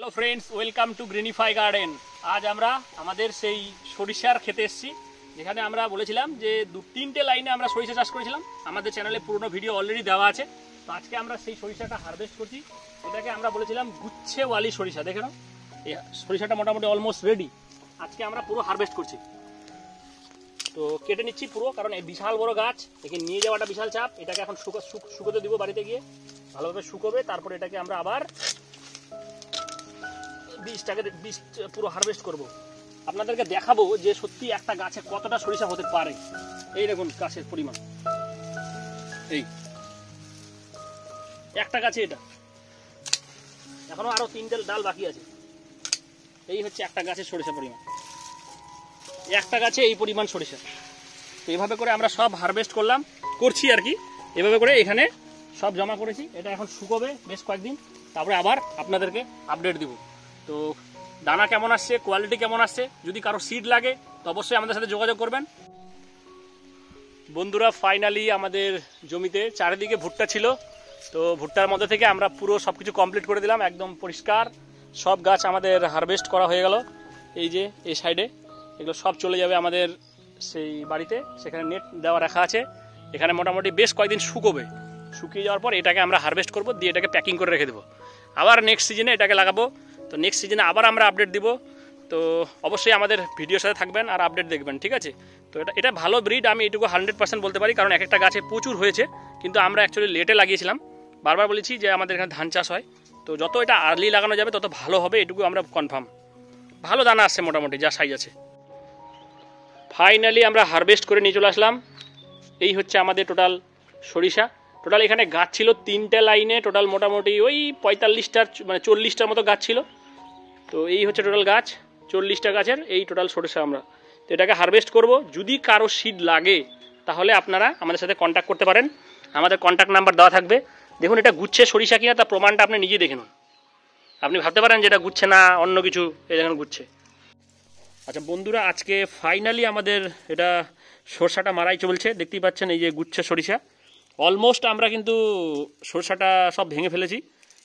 Hello friends, welcome to গ্রিনিফাই garden. আজ আমরা আমাদের সেই সরিষার খেতে এসেছি, যেখানে আমরা বলেছিলাম যে 2-3টে লাইনে আমরা সরিষা চাষ করেছিলাম। আমাদের চ্যানেলে পুরনো ভিডিও অলরেডি দেওয়া আছে। তো আজকে আমরা সেই সরিষাটা হারভেস্ট করছি। এটাকে আমরা বলেছিলাম গুচ্ছেওয়ালি সরিষা। দেখে নাও, এই সরিষাটা মোটামুটি অলমোস্ট রেডি। আজকে আমরা পুরো হারভেস্ট করছি। তো কেটে নিচ্ছি পুরো, কারণ এই বিশাল বড় গাছ, একে নিয়ে যাওয়াটা বিশাল চাপ। এটাকে এখন শুকোতে দিব, বাড়িতে গিয়ে ভালোভাবে শুকোবে। তারপর এটাকে আমরা আবার বীজ পুরো হারভেস্ট করব। আপনাদেরকে দেখাবো যে সত্যি একটা গাছে কতটা সরিষা হতে পারে। এই দেখুন গাছের পরিমাণ, এই একটা গাছে এটা, এখনো আরো 3টে ডাল বাকি আছে। এই হচ্ছে একটা গাছের সরিষা পরিমাণ, একটা গাছে এই পরিমাণ সরিষা। তো এভাবে করে আমরা সব হারভেস্ট করছি আর কি। এভাবে করে এখানে সব জমা করেছি। এটা এখন শুকোবে বেশ কয়েকদিন, তারপরে আবার আপনাদেরকে আপডেট দিব। তো দানা কেমন আসছে, কোয়ালিটি কেমন আসছে, যদি কারো সিড লাগে তো অবশ্যই আমাদের সাথে যোগাযোগ করবেন। বন্ধুরা, ফাইনালি আমাদের জমিতে চারিদিকে ভুট্টা ছিল। তো ভুট্টার মধ্যে থেকে আমরা পুরো সব কিছু কমপ্লিট করে দিলাম, একদম পরিষ্কার। সব গাছ আমাদের হারভেস্ট করা হয়ে গেল। এই যে এই সাইডে এগুলো সব চলে যাবে আমাদের সেই বাড়িতে, সেখানে নেট দেওয়া রাখা আছে। এখানে মোটামুটি বেশ কয়েকদিন শুকোবে। শুকিয়ে যাওয়ার পর এটাকে আমরা হারভেস্ট করব, দিয়ে এটাকে প্যাকিং করে রেখে দেবো। আবার নেক্সট সিজনে এটাকে লাগাবো। তো নেক্সট সিজনে আবার আমরা আপডেট দিব। তো অবশ্যই আমাদের ভিডিওর সাথে থাকবেন আর আপডেট দেখবেন, ঠিক আছে? তো এটা ভালো ব্রিড, আমি এটুকু 100% বলতে পারি, কারণ একটা গাছে প্রচুর হয়েছে। কিন্তু আমরা অ্যাকচুয়ালি লেটে লাগিয়েছিলাম। বারবার বলেছি যে আমাদের এখানে ধান চাষ হয়, তো যত এটা আর্লি লাগানো যাবে তত ভালো হবে, এটুকু আমরা কনফার্ম। ভালো দানা আসছে মোটামুটি, যা সাইজ আছে। ফাইনালি আমরা হারভেস্ট করে নিয়ে চলে আসলাম। এই হচ্ছে আমাদের টোটাল সরিষা। টোটাল এখানে গাছ ছিল 3টে লাইনে, টোটাল মোটামুটি ওই 45টার মানে 40টার মতো গাছ ছিল। তো এই হচ্ছে টোটাল গাছ, 40টা গাছের এই টোটাল সরিষা আমরা। তো এটাকে হারভেস্ট করব। যদি কারো সিড লাগে তাহলে আপনারা আমাদের সাথে কন্ট্যাক্ট করতে পারেন, আমাদের কন্ট্যাক্ট নাম্বার দেওয়া থাকবে। দেখুন এটা গুচ্ছে সরিষা কিনা তার প্রমাণটা আপনি নিজেই দেখে নিন। আপনি ভাবতে পারেন যে এটা গুচ্ছে না অন্য কিছু, এই দেখুন গুচ্ছে। আচ্ছা বন্ধুরা, আজকে ফাইনালি আমাদের এটা সরষাটা মারাই চলছে, দেখতেই পাচ্ছেন। এই যে গুচ্ছে সরিষা অলমোস্ট আমরা কিন্তু সরষাটা সব ভেঙে ফেলেছি,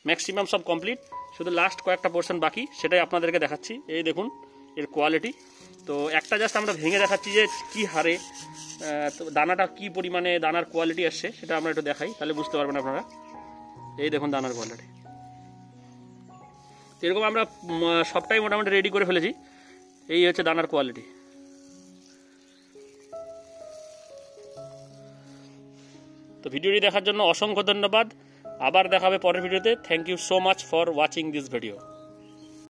ম্যাক্সিমাম সব কমপ্লিট। শুধু লাস্ট কয়েকটা পোর্শন বাকি, সেটাই আপনাদেরকে দেখাচ্ছি। এই দেখুন এর কোয়ালিটি। তো একটা জাস্ট আমরা ভেঙে দেখাচ্ছি যে কী হারে তো দানাটা কী পরিমাণে দানার কোয়ালিটি আসছে, সেটা আমরা একটু দেখাই, তাহলে বুঝতে পারবেন আপনারা। এই দেখুন দানার কোয়ালিটি। তো এরকম আমরা সবটাই মোটামুটি রেডি করে ফেলেছি। এই হচ্ছে দানার কোয়ালিটি। তো ভিডিওটি দেখার জন্য অসংখ্য ধন্যবাদ। আবার দেখাবে পরের ভিডিওতে। Thank you so much for watching this video.